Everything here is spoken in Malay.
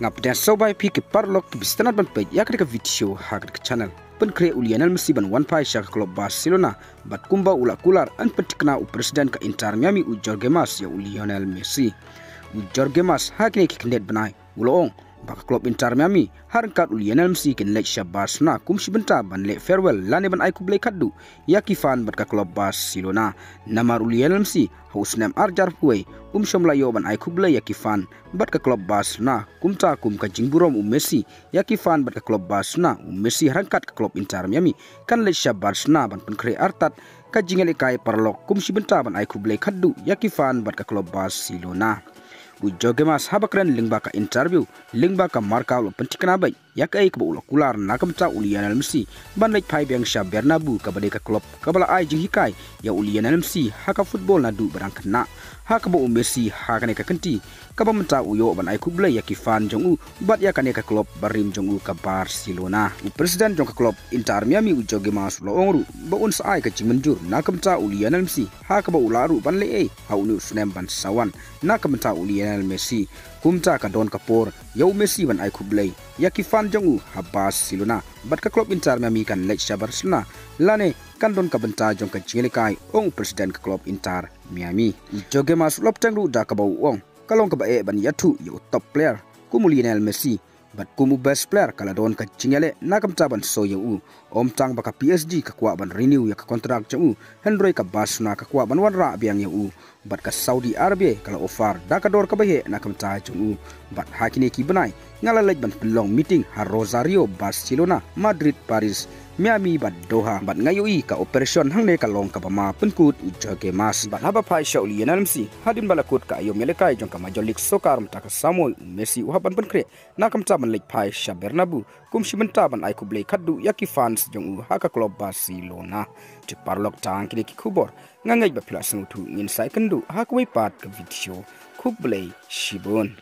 Ngapda sobai pi ke parlok ke bistanat ban pej yak ke video hak ke channel pen kre Lionel Messi ban one pai syak klub Barcelona bat kumba ula kular an petikna u presiden ke Inter Miami u Jorge Mas ya Lionel Messi u Jorge Mas hakne ke kendet banai uloong baka klub Inter Miami harkat Lionel Messi ken lek sya Barcelona kum sibenta ban lek farewell lane ban ai kublai kaddu yaki fan bat ka klub Barcelona namar Lionel Messi hausnam arjar puai shomlayo ban ai kublai yaki fan bat ka klub Barcelona kumta kum ka jingburom Messi yaki fan bat ka klub Barcelona Messi harkat ka klub Inter Miami kan lek sya Barcelona ban pen kre artat ka jingel kai parlok kum sibenta ban ai kublai kaddu yaki fan bat ka klub Barcelona u Jorge Mas habakran lingba ka interview lingba ka marka lo pentikna bai yak ai ka ulo kular nakamta Lionel Messi ban lek pai biang sya Bernabeu ka bade ka klub ka bala ai jing hikai ya Lionel Messi haka football na du barang kena haka bo Messi haka ne ka kenti ka bamta uyo ban ai kublai yaki fan jong u bat yakane ka klub barim jong u ka Barcelona u presiden jong ka klub Inter Miami u Jorge Mas lo ongru ba un sai ka jimenjur nakamta Lionel Messi haka bo ularu ban le ai ha unu snem ban sawan nakamta Lionel Messi kumta ka don kapor yau Messi ban ai kublai yaki fan jong u ha Barcelona bat ka klub Inter Miami kan lek sya Barcelona lane kan don ka benta jong ka jingelekai ong presiden ka klub Inter Miami Jorge Mas lop tangru da ka bau ong kalong ka bae ban yatu yo top player kumu Lionel Messi bat kumu best player kala don ka jingele nakamta ban so yo om tang baka PSG ka kwa ban renew ya ka kontrak jong u Henry ka Barcelona ka kwa ban warra biang yo bat ka Saudi Arabia kala offer da ka dor ka bahe nakamta jong u bat hakine ki banai ngalalaj ban pelong meeting ha Rosario Barcelona Madrid Paris Miami bat Doha bat ngayoi ka operation hangne ka long ka pama penkut u Jorge Mas bat haba pai sya Lionel Messi hadin balakut ka ayom melekai jong ka Major League Soccer mta ka Samoy Messi u haban penkre nakamta ban lek pai sya Bernabeu kum sibenta ban ai kublai kaddu yaki fans jong u haka klub Barcelona te parlok tang kini ki kubor ngangai ba plasang tu ngin sai kendu haka wai pat ka video kublai shibun